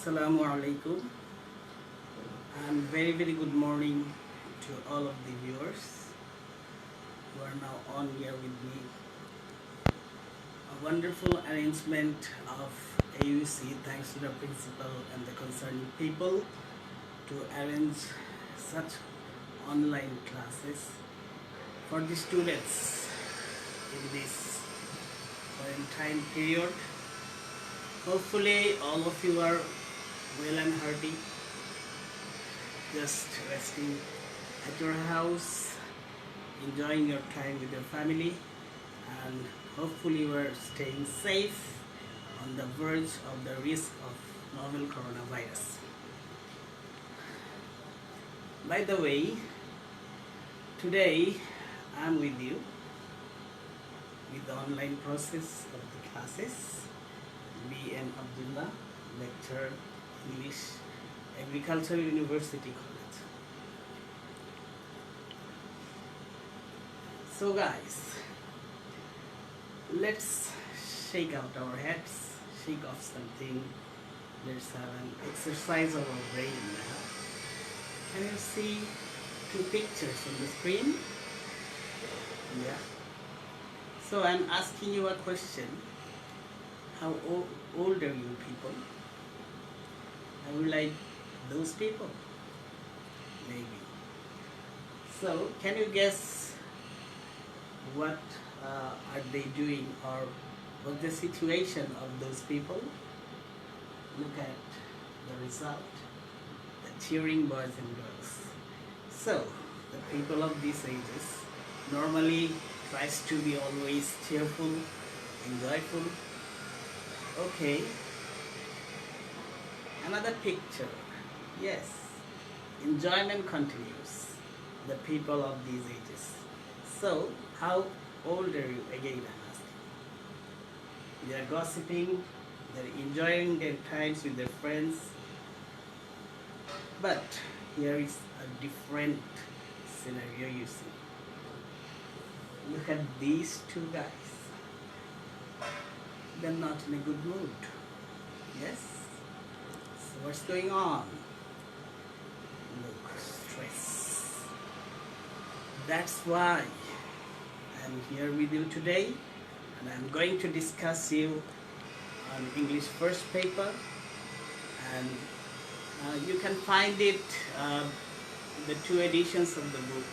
Assalamu alaikum and very good morning to all of the viewers who are now on here with me. A wonderful arrangement of AUC, thanks to the principal and the concerned people, to arrange such online classes for the students in this quarantine period. Hopefully all of you are well and hearty, just resting at your house, enjoying your time with your family, and hopefully you are staying safe on the verge of the risk of novel coronavirus. By the way, today I'm with you with the online process of the classes. B.M. Abdullah, lecturer, English, Agricultural University College. So guys, let's shake out our heads, shake off something. Let's have an exercise of our brain now. Can you see two pictures on the screen? Yeah. So I'm asking you a question. How old are you people? I would like those people, maybe. So can you guess what are they doing, or what's the situation of those people? Look at the result, the cheering boys and girls. So the people of these ages normally tries to be always cheerful and joyful. Okay, another picture. Yes, enjoyment continues. The people of these ages. So, how old are you? Again, I'm asking. They are gossiping, they're enjoying their times with their friends. But here is a different scenario you see. Look at these two guys. They're not in a good mood. Yes? So what's going on? Look, stress. That's why I'm here with you today, and I'm going to discuss you on English first paper, and you can find it, the two editions of the book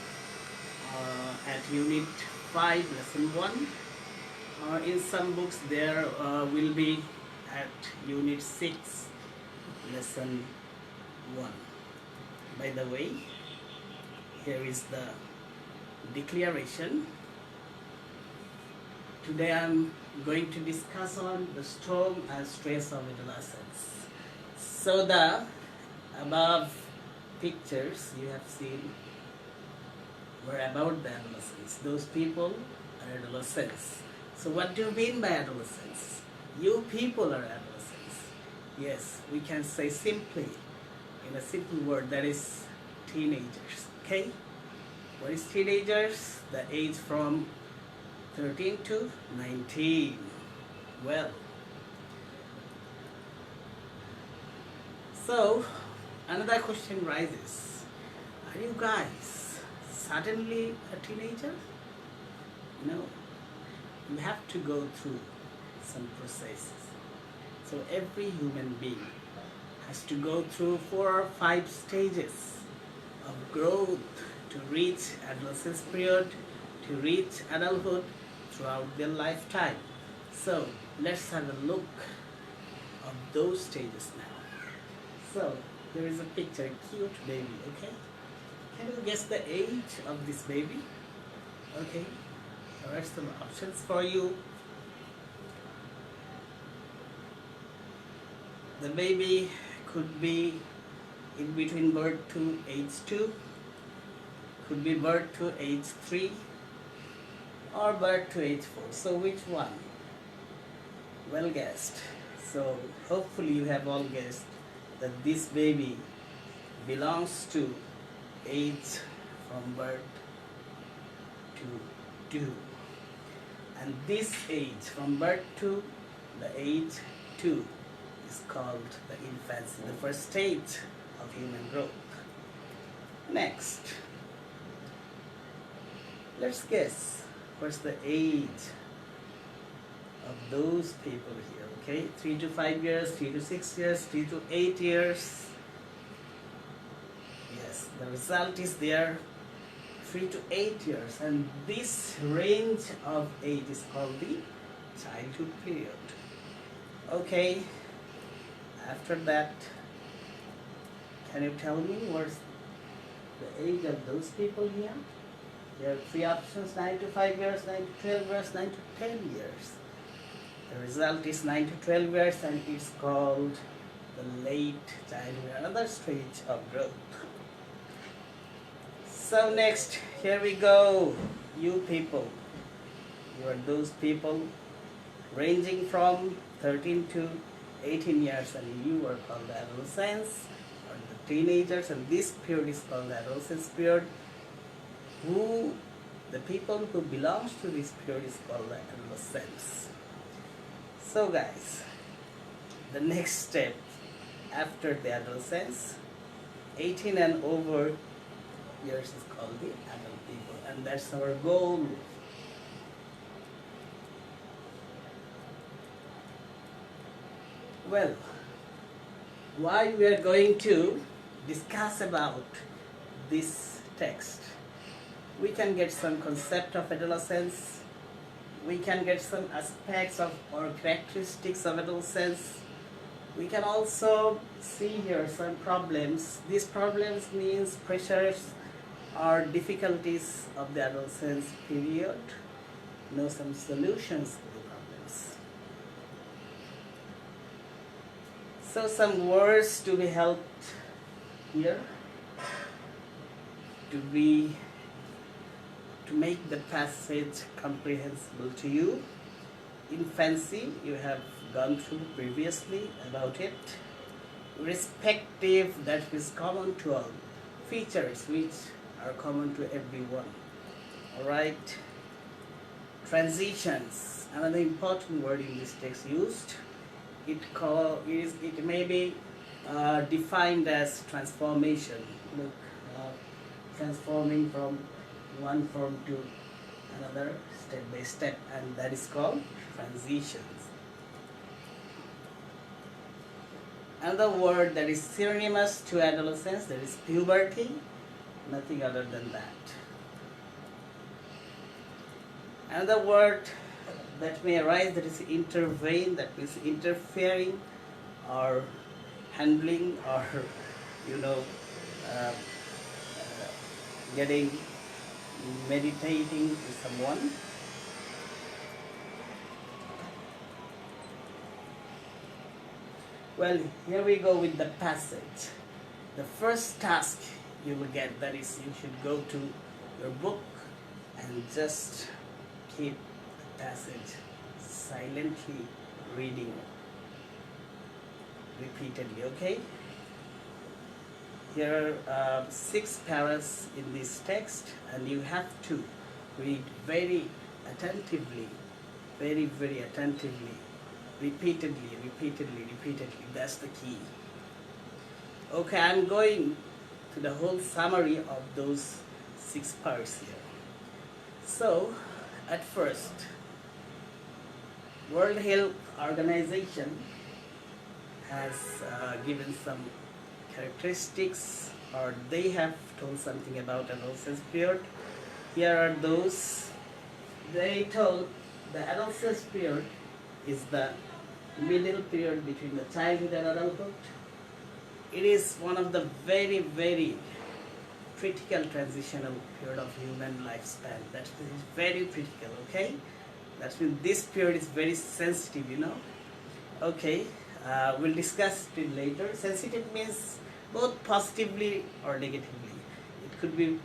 at Unit 5, Lesson 1. In some books there will be at Unit 6, Lesson 1. By the way, here is the declaration. Today I'm going to discuss on the storm and stress of adolescence. So the above pictures you have seen were about the adolescents. Those people are adolescents. So what do you mean by adolescence? You people are adolescents. Yes, we can say simply, in a simple word, that is teenagers. Okay? What is teenagers? The age from 13 to 19. Well, so another question rises. Are you guys suddenly a teenager? No. You have to go through some processes. So every human being has to go through 4 or 5 stages of growth to reach adolescence period, to reach adulthood throughout their lifetime. So let's have a look of those stages now. So here is a picture, a cute baby, okay? Can you guess the age of this baby? Okay. There are some options for you. The baby could be in between birth to age 2, could be birth to age 3, or birth to age 4. So which one? Well guessed. So hopefully you have all guessed that this baby belongs to age from birth to 2. And this age from birth to the age 2 is called the infancy, the first stage of human growth. Next, let's guess what's the age of those people here, okay? 3 to 5 years, 3 to 6 years, 3 to 8 years. Yes, the result is there, 3 to 8 years, and this range of age is called the childhood period. Okay, after that, can you tell me what's the age of those people here? There are 3 options, 9 to 5 years, 9 to 12 years, 9 to 10 years. The result is 9 to 12 years, and it's called the late childhood, another stage of growth. So next, here we go, you people. You are those people ranging from 13 to 18 years, and you are called the adolescents or the teenagers, and this period is called the adolescence period. The people who belongs to this period is called the adolescents. So guys, the next step after the adolescence, 18 and over years is called the adult people, and that's our goal. Well, why we are going to discuss about this text, we can get some concept of adolescence, we can get some aspects of or characteristics of adolescence. We can also see here some problems. These problems means pressures or difficulties of the adolescence period. Know some solutions to the problems. So some words to be helped here to make the passage comprehensible to you. Infancy, you have gone through previously about it. Respective, that is common to all. Features which are common to everyone. Alright. Transitions, another important word in this text used. It may be defined as transformation. Look, transforming from one form to another step by step, and that is called transitions. Another word that is synonymous to adolescence, that is puberty, nothing other than that. Another word that may arise, that is intervene, that means interfering or handling or getting meditating to someone. Well, here we go with the passage. The first task you will get, that is, you should go to your book and just keep the passage silently reading repeatedly, okay? Here are 6 paras in this text, and you have to read very attentively, very, very attentively, repeatedly. That's the key. Okay, I'm going to the whole summary of those 6 parts here. So, at first, World Health Organization has given some characteristics, or they have told something about adolescence period. Here are those. They told the adolescence period is the middle period between the childhood and adulthood. It is one of the very, very critical transitional period of human lifespan. That is very critical, okay? That means this period is very sensitive, Okay, we'll discuss it later. Sensitive means both positively or negatively. It could be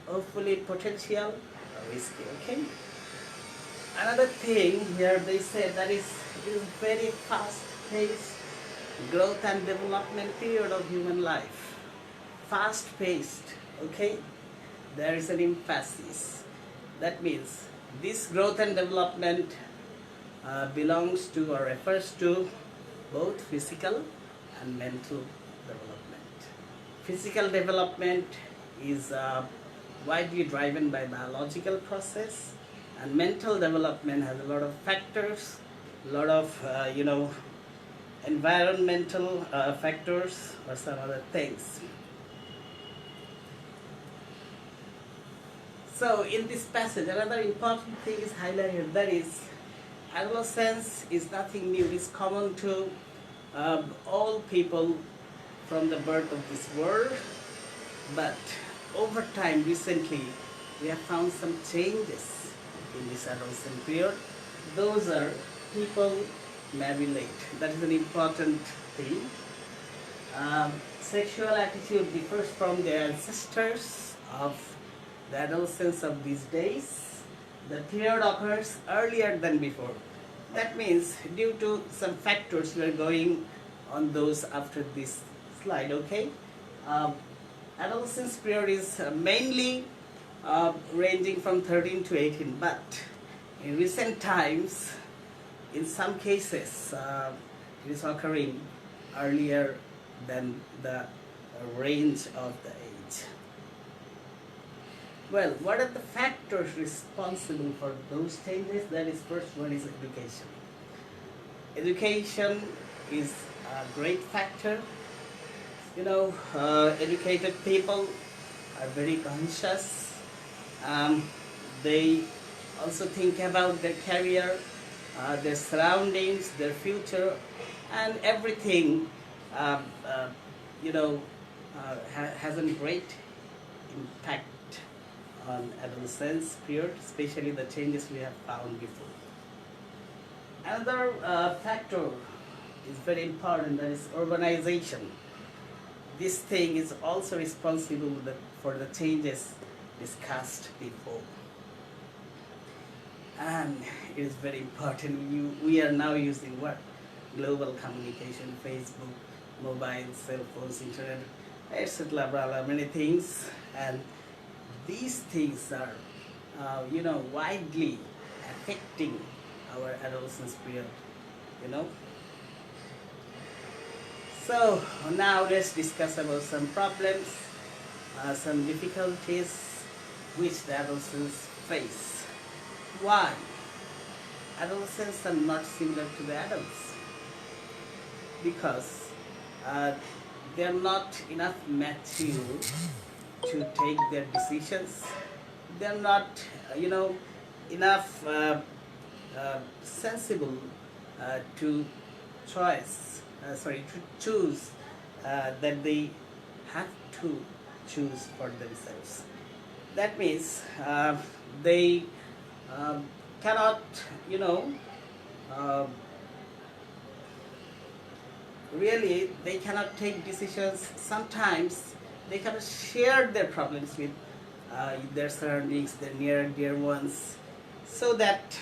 hopefully potential or risky, okay? Another thing here, they say that it is very fast-paced growth and development period of human life. Fast-paced, okay? There is an emphasis. That means this growth and development belongs to or refers to both physical and mental development. Physical development is widely driven by biological process, and mental development has a lot of factors, a lot of environmental factors or some other things. So in this passage, another important thing is highlighted, that is, adolescence is nothing new. It's common to all people from the birth of this world, but over time, recently, we have found some changes in this adolescent period. Those are people marry late. That is an important thing. Sexual attitude differs from their ancestors of the adolescence of these days. The period occurs earlier than before. That means due to some factors, we are going on those after this slide, okay? Adolescence period is mainly ranging from 13 to 18, but in recent times, in some cases, it is occurring earlier than the range of the age. Well, what are the factors responsible for those changes? That is, first one is education. Education is a great factor. Educated people are very conscious. They also think about their career, their surroundings, their future, and everything has a great impact on adolescence period, especially the changes we have found before. Another factor is very important, that is urbanization. This thing is also responsible for the changes discussed before. And it is very important. We are now using what? Global communication, Facebook, mobile, cell phones, internet, etc. Blah, blah, many things. And these things are, widely affecting our adolescence period, So now let's discuss about some problems, some difficulties which the adolescents face. Why? Adolescents are not similar to the adults because they are not enough mature to take their decisions. They are not, enough sensible to choose that they have to choose for themselves. That means they cannot, really they cannot take decisions. Sometimes they cannot share their problems with their surroundings, their near and dear ones, so that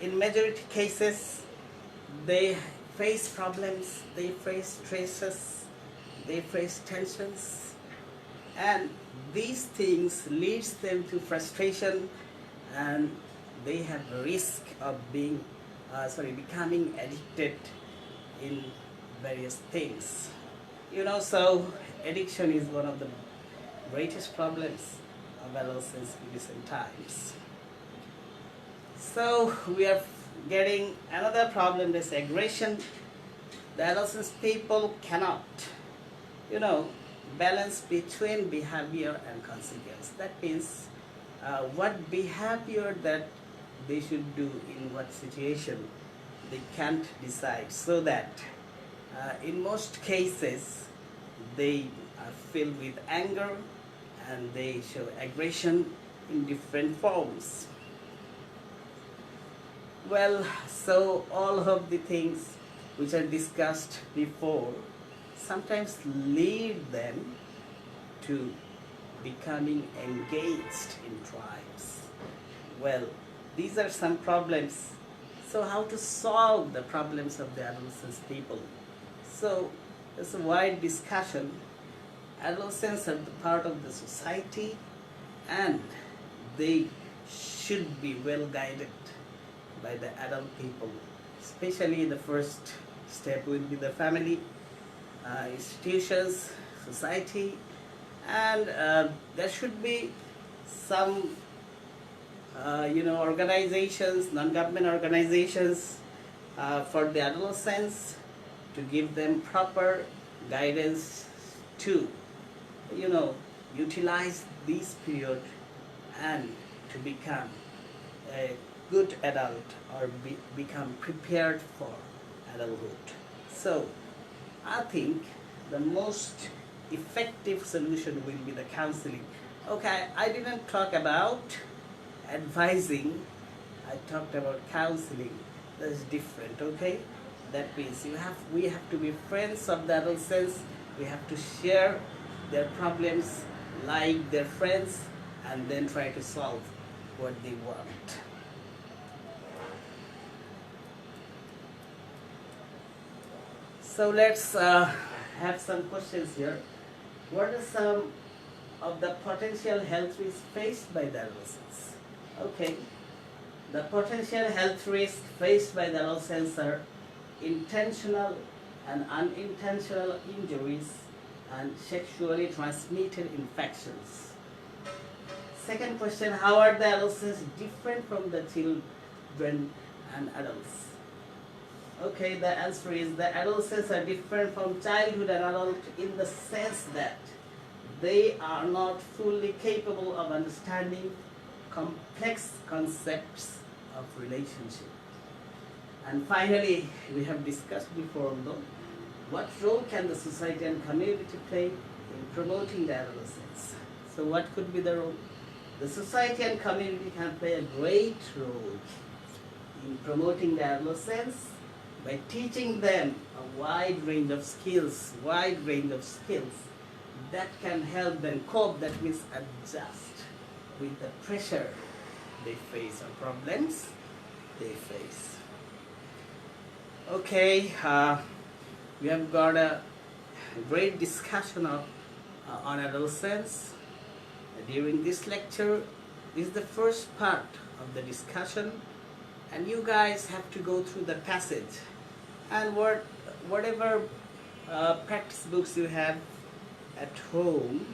in majority cases they face problems, they face stresses, they face tensions, and these things leads them to frustration, and they have a risk of becoming addicted in various things. So addiction is one of the greatest problems of adolescence in recent times. So we are getting another problem, this aggression. The adolescent people cannot, balance between behavior and consequence. That means what behavior that they should do in what situation they can't decide, so that in most cases they are filled with anger and they show aggression in different forms. Well, so all of the things which are discussed before sometimes lead them to becoming engaged in tribes. Well, these are some problems. So how to solve the problems of the adolescent people? So there's a wide discussion. Adolescents are the part of the society, and they should be well guided by the adult people, especially the first step will be the family, institutions, society, and there should be some organizations, non-government organizations for the adolescents to give them proper guidance to utilize this period and to become a good adult or become prepared for adulthood. So I think the most effective solution will be the counseling. Okay, I didn't talk about advising, I talked about counseling. That's different, okay? That means we have to be friends of the adolescents, we have to share their problems like their friends and then try to solve what they want. So let's have some questions here. What are some of the potential health risks faced by the adolescents? Okay, the potential health risks faced by the adolescents are intentional and unintentional injuries and sexually transmitted infections. Second question, how are the adolescents different from the children and adults? Okay, the answer is the adolescents are different from childhood and adult in the sense that they are not fully capable of understanding complex concepts of relationship. And finally, we have discussed before, though, what role can the society and community play in promoting the adolescence? So what could be the role? The society and community can play a great role in promoting the adolescence by teaching them a wide range of skills that can help them cope, that means adjust with the pressure they face or problems they face. Okay, we have got a great discussion on adolescence. During this lecture, this is the first part of the discussion, and you guys have to go through the passage and whatever practice books you have at home,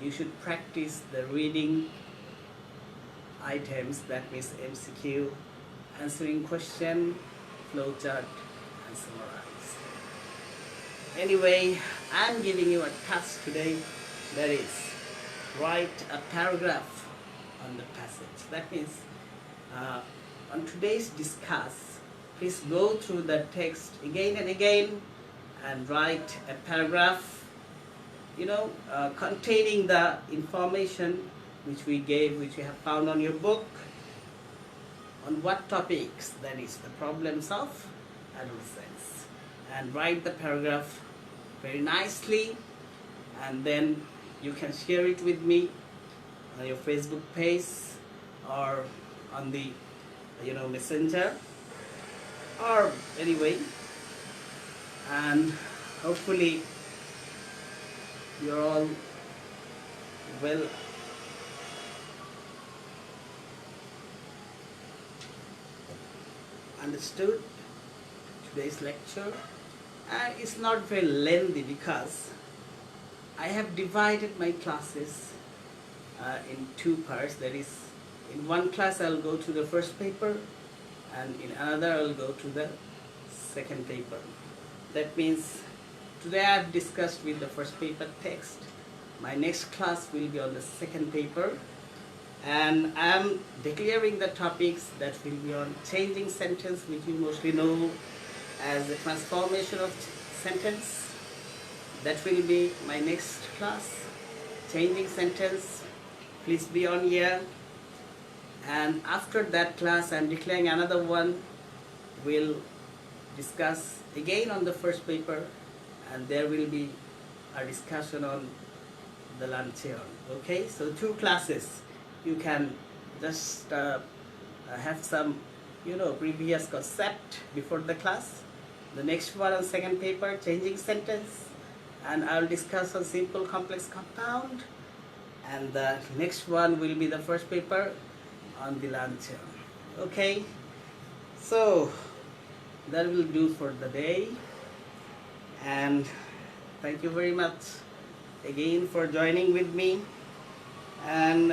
you should practice the reading items, that means MCQ, answering question, flowchart, and summarize. Anyway, I'm giving you a task today, that is write a paragraph on the passage. That means on today's discuss, please go through the text again and again and write a paragraph containing the information which we have found on your book, on what topics, that is the problems of adolescence, and write the paragraph very nicely, and then you can share it with me on your Facebook page or on the messenger or anyway, and hopefully you're all well understood today's lecture, and it's not very lengthy because I have divided my classes in two parts. That is, in one class I'll go to the first paper, and in another I'll go to the second paper. That means today I have discussed with the first paper text. My next class will be on the second paper, and I am declaring the topics that will be on changing sentence, which you mostly know as the transformation of sentence. That will be my next class, changing sentence. Please be on here. And after that class, I am declaring another one. We'll discuss again on the first paper, and there will be a discussion on the Lancheon. Okay, so two classes. You can just have some previous concept before the class. The next one on second paper, changing sentence, and I'll discuss on simple complex compound, and the next one will be the first paper on the Lancheon. Okay, so that will do for the day. And thank you very much again for joining with me. And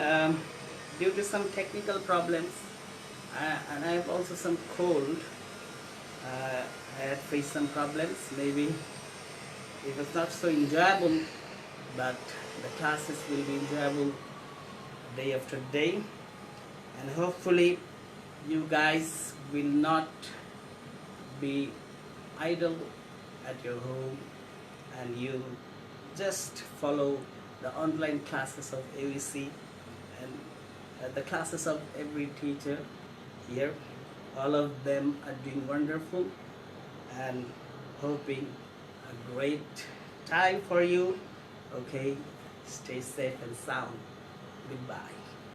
due to some technical problems, and I have also some cold, I had faced some problems. Maybe it was not so enjoyable, but the classes will be enjoyable day after day. And hopefully you guys will not be idle at your home, and you just follow the online classes of AVC and the classes of every teacher here. All of them are doing wonderful, and hoping a great time for you. Okay, stay safe and sound. Goodbye.